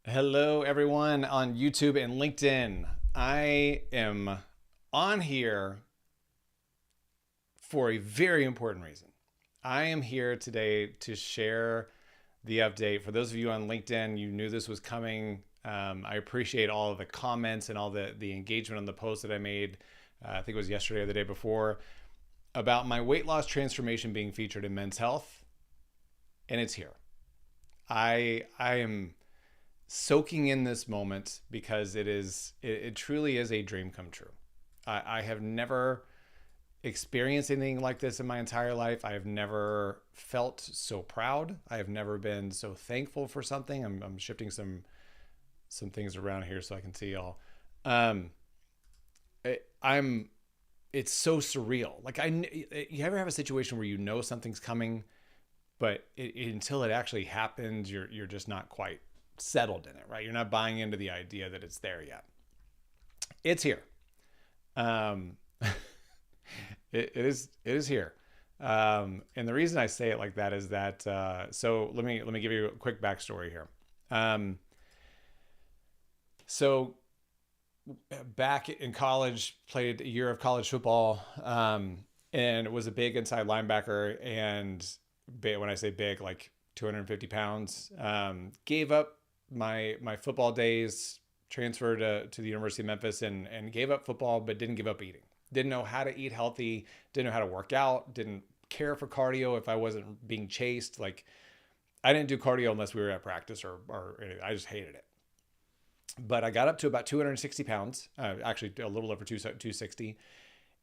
Hello, everyone on YouTube and LinkedIn. I am on here for a very important reason. I am here today to share the update. For those of you on LinkedIn, you knew this was coming. I appreciate all of the comments and all the engagement on the post that I made. I think it was yesterday or the day before about my weight loss transformation being featured in Men's Health, and it's here. I am soaking in this moment because it truly is a dream come true. I have never experienced anything like this in my entire life. I have never felt so proud. I have never been so thankful for something. I'm shifting some things around here so I can see y'all. Um, I'm it's so surreal. You ever have a situation where you know something's coming, but until it actually happens, you're just not quite settled in it, right? You're not buying into the idea that it's there yet. It's here. Um, it is here. And the reason I say it like that is that so let me give you a quick backstory here. Um, so back in college, played a year of college football, and was a big inside linebacker. And when I say big, like 250 pounds, gave up my football days, transferred to the University of Memphis, and gave up football, but didn't give up eating. Didn't know how to eat healthy, didn't know how to work out, didn't care for cardio if I wasn't being chased. Like, I didn't do cardio unless we were at practice or anything. I just hated it. But I got up to about 260 pounds, actually a little over 260,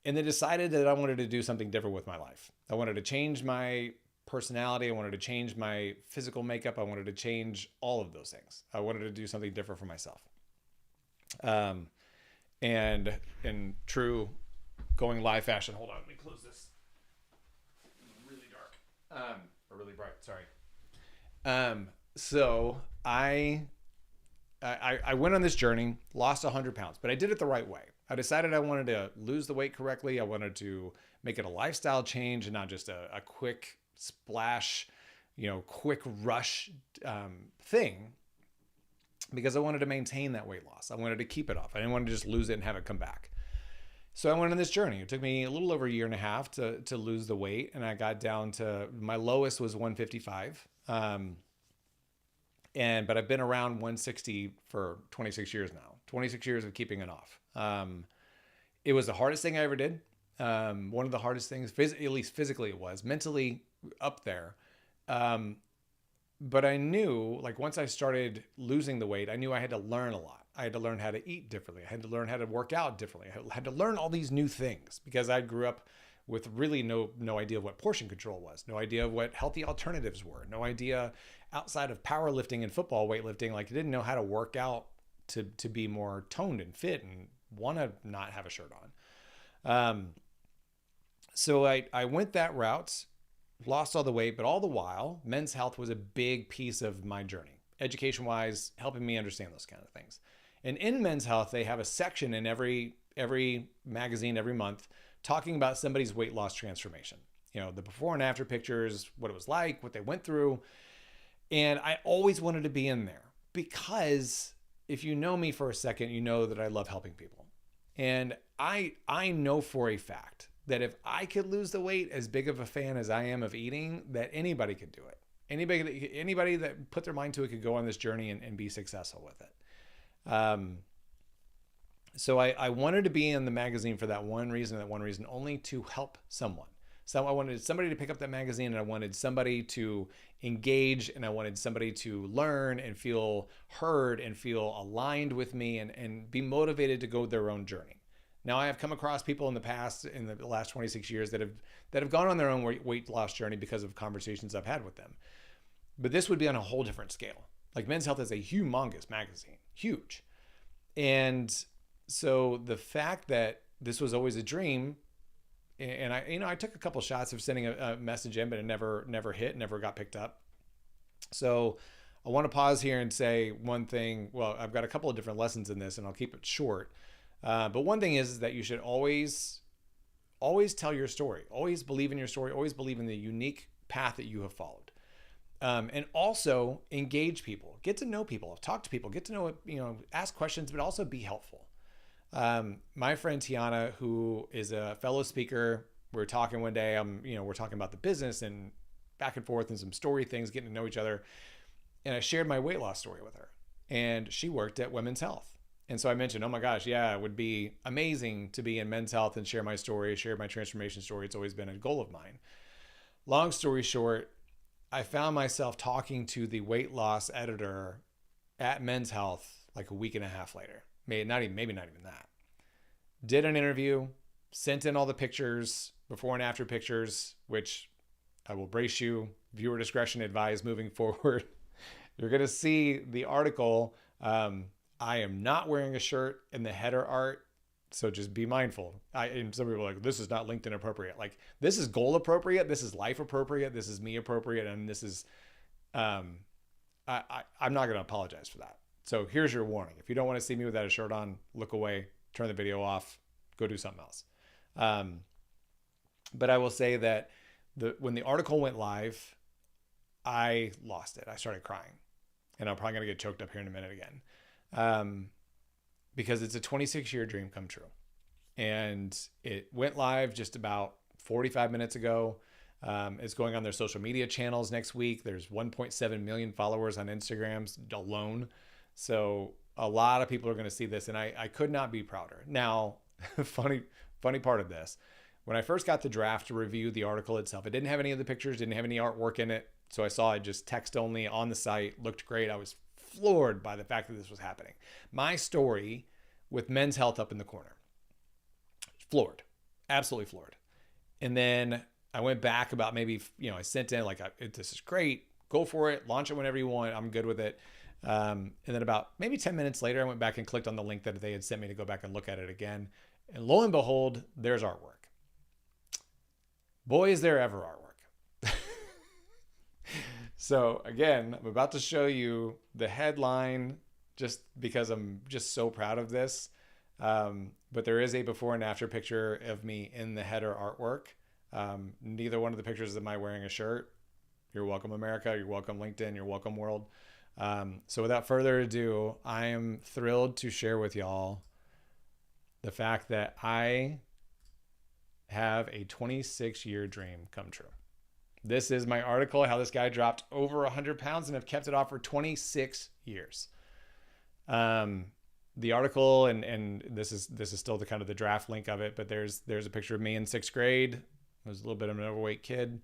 and then decided that I wanted to do something different with my life. I wanted to change my personality. I wanted to change my physical makeup. I wanted to change all of those things. I wanted to do something different for myself. Um, and in true going live fashion, hold on, let me close this. It's really dark, or really bright. Sorry. So I went on this journey, lost 100 pounds, but I did it the right way. I decided I wanted to lose the weight correctly. I wanted to make it a lifestyle change and not just a quick splash, quick rush thing, because I wanted to maintain that weight loss. I wanted to keep it off. I didn't want to just lose it and have it come back. So I went on this journey. It took me a little over a year and a half to lose the weight, and I got down to my lowest was 155. But I've been around 160 for 26 years now. 26 years of keeping it off. It was the hardest thing I ever did. One of the hardest things, at least physically, it was. Mentally, up there. But I knew, like, once I started losing the weight, I knew I had to learn a lot. I had to learn how to eat differently. I had to learn how to work out differently. I had to learn all these new things because I grew up with really no idea of what portion control was, no idea of what healthy alternatives were, no idea outside of powerlifting and football weightlifting. Like, I didn't know how to work out to be more toned and fit and want to not have a shirt on. So I went that route, lost all the weight, but all the while, Men's Health was a big piece of my journey, education wise, helping me understand those kind of things. And in Men's Health, they have a section in every magazine every month talking about somebody's weight loss transformation. The before and after pictures, what it was like, what they went through. And I always wanted to be in there because if you know me for a second, you know that I love helping people. And I know for a fact that if I could lose the weight, as big of a fan as I am of eating, that anybody could do it. Anybody that put their mind to it could go on this journey and be successful with it. So I wanted to be in the magazine for that one reason only, to help someone. So I wanted somebody to pick up that magazine, and I wanted somebody to engage, and I wanted somebody to learn and feel heard and feel aligned with me and be motivated to go their own journey. Now, I have come across people in the past, in the last 26 years, that have gone on their own weight loss journey because of conversations I've had with them. But this would be on a whole different scale. Like, Men's Health is a humongous magazine, huge. And so the fact that this was always a dream, and I took a couple shots of sending a message in, but it never hit, never got picked up. So I want to pause here and say one thing. Well, I've got a couple of different lessons in this, and I'll keep it short. But one thing is that you should always tell your story. Always believe in your story. Always believe in the unique path that you have followed. And also engage people, get to know people, talk to people, get to know, ask questions, but also be helpful. My friend Tiana, who is a fellow speaker, we're talking one day, we're talking about the business and back and forth and some story things, getting to know each other. And I shared my weight loss story with her, and she worked at Women's Health. And so I mentioned, oh my gosh, yeah, it would be amazing to be in Men's Health and share my story, share my transformation story. It's always been a goal of mine. Long story short, I found myself talking to the weight loss editor at Men's Health like a week and a half later. Maybe not even that. Did an interview, sent in all the pictures, before and after pictures, which I will brace you, viewer discretion advised moving forward. You're going to see the article. I am not wearing a shirt in the header art, so just be mindful. And some people are like, this is not LinkedIn appropriate. Like, this is goal appropriate. This is life appropriate. This is me appropriate. And this is, I'm not going to apologize for that. So here's your warning. If you don't want to see me without a shirt on, look away, turn the video off, go do something else. But I will say that when the article went live, I lost it. I started crying, and I'm probably going to get choked up here in a minute again. Because it's a 26-year dream come true. And it went live just about 45 minutes ago. It's going on their social media channels next week. There's 1.7 million followers on Instagram alone. So a lot of people are going to see this, and I could not be prouder. Now, funny part of this, when I first got the draft to review the article itself, it didn't have any of the pictures, didn't have any artwork in it. So I saw it just text only on the site, looked great. I was floored by the fact that this was happening. My story with Men's Health up in the corner. Floored. Absolutely floored. And then I went back about maybe, I sent in like, this is great. Go for it. Launch it whenever you want. I'm good with it. And then about maybe 10 minutes later, I went back and clicked on the link that they had sent me to go back and look at it again. And lo and behold, there's artwork. Boy, is there ever artwork. So again, I'm about to show you the headline just because I'm just so proud of this. But there is a before and after picture of me in the header artwork. Neither one of the pictures am I wearing a shirt. You're welcome, America. You're welcome, LinkedIn. You're welcome, world. So without further ado, I am thrilled to share with y'all the fact that I have a 26-year dream come true. This is my article, how this guy dropped over 100 pounds and have kept it off for 26 years. The article, and this is still the kind of the draft link of it, but there's a picture of me in 6th grade. I was a little bit of an overweight kid.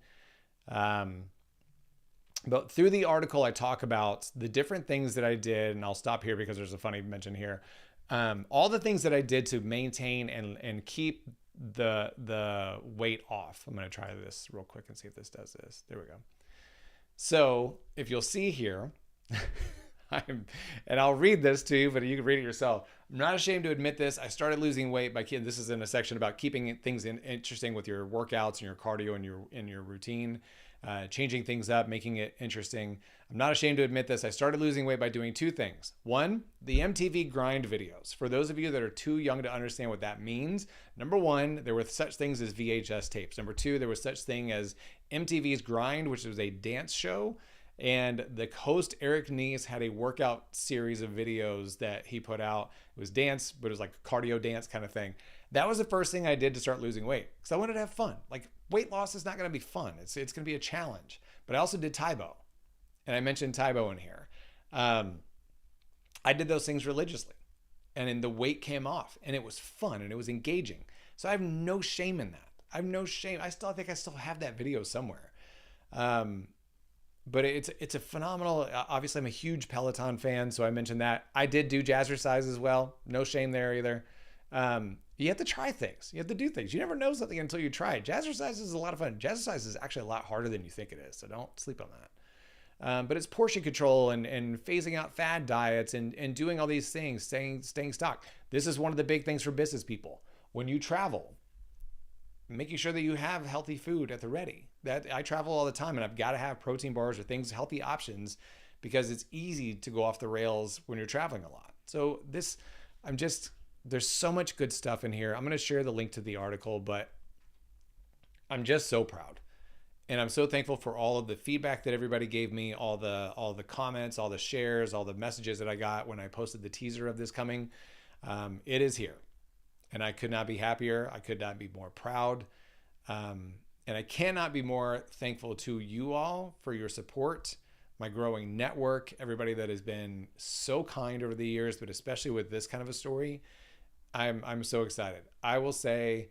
But through the article, I talk about the different things that I did, and I'll stop here because there's a funny mention here. All the things that I did to maintain and keep the weight off. I'm going to try this real quick and see if this does this. There we go. So if you'll see here, and I'll read this to you, but you can read it yourself. I'm not ashamed to admit this. I started losing weight by this is in a section about keeping things interesting with your workouts and your cardio and your routine, changing things up, making it interesting. I'm not ashamed to admit this. I started losing weight by doing two things. One, the MTV Grind videos. For those of you that are too young to understand what that means, number one, there were such things as VHS tapes. Number two, there was such thing as MTV's Grind, which was a dance show. And the host, Eric Nies, had a workout series of videos that he put out. It was dance, but it was like a cardio dance kind of thing. That was the first thing I did to start losing weight because I wanted to have fun. Like, weight loss is not going to be fun. It's going to be a challenge. But I also did Tae Bo. And I mentioned Tae Bo in here. I did those things religiously. And then the weight came off. And it was fun. And it was engaging. So I have no shame in that. I have no shame. I think I still have that video somewhere. But it's a phenomenal, obviously I'm a huge Peloton fan, so I mentioned that. I did do jazzercise as well. No shame there either. You have to try things. You have to do things. You never know something until you try it. Jazzercise is a lot of fun. Jazzercise is actually a lot harder than you think it is, so don't sleep on that. But it's portion control and phasing out fad diets and doing all these things, staying stock. This is one of the big things for business people. When you travel, making sure that you have healthy food at the ready. That I travel all the time and I've got to have protein bars or things, healthy options, because it's easy to go off the rails when you're traveling a lot. So there's so much good stuff in here. I'm going to share the link to the article, but I'm just so proud. And I'm so thankful for all of the feedback that everybody gave me, all the comments, all the shares, all the messages that I got when I posted the teaser of this coming. It is here, and I could not be happier. I could not be more proud. And I cannot be more thankful to you all for your support, my growing network, everybody that has been so kind over the years, but especially with this kind of a story. I'm so excited. I will say,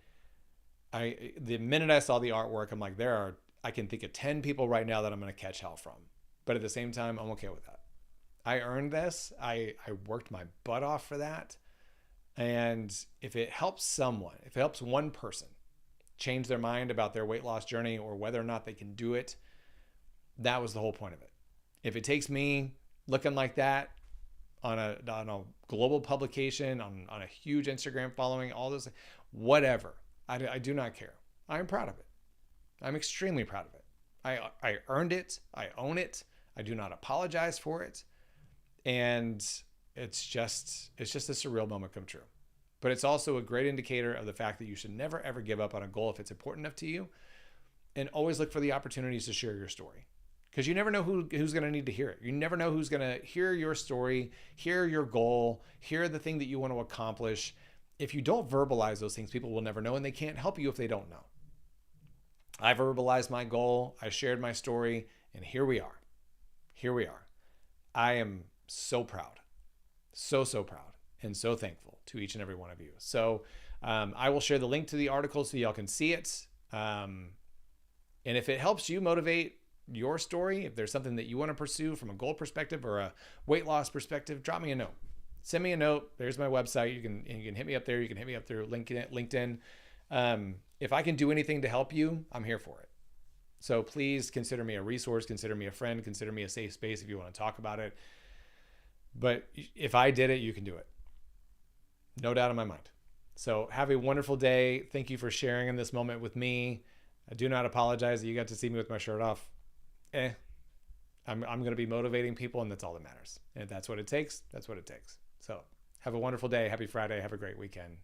the minute I saw the artwork, I'm like, I can think of 10 people right now that I'm going to catch hell from. But at the same time, I'm okay with that. I earned this. I worked my butt off for that. And if it helps someone, if it helps one person change their mind about their weight loss journey or whether or not they can do it, that was the whole point of it. If it takes me looking like that on a global publication, on a huge Instagram following, all this, whatever, I do not care. I'm proud of it. I'm extremely proud of it. I earned it. I own it. I do not apologize for it. And it's just a surreal moment come true. But it's also a great indicator of the fact that you should never, ever give up on a goal if it's important enough to you. And always look for the opportunities to share your story. Because you never know who's going to need to hear it. You never know who's going to hear your story, hear your goal, hear the thing that you want to accomplish. If you don't verbalize those things, people will never know, and they can't help you if they don't know. I verbalized my goal. I shared my story, and here we are. Here we are. I am so proud. So proud and so thankful to each and every one of you. So I will share the link to the article so y'all can see it. And if it helps you motivate your story, if there's something that you want to pursue from a goal perspective or a weight loss perspective, drop me a note. Send me a note. There's my website. You can hit me up there. You can hit me up through LinkedIn. If I can do anything to help you, I'm here for it. So please consider me a resource, consider me a friend, consider me a safe space if you want to talk about it. But if I did it, you can do it. No doubt in my mind. So have a wonderful day. Thank you for sharing in this moment with me. I do not apologize that you got to see me with my shirt off. I'm going to be motivating people, and that's all that matters. And if that's what it takes, that's what it takes. So have a wonderful day. Happy Friday. Have a great weekend.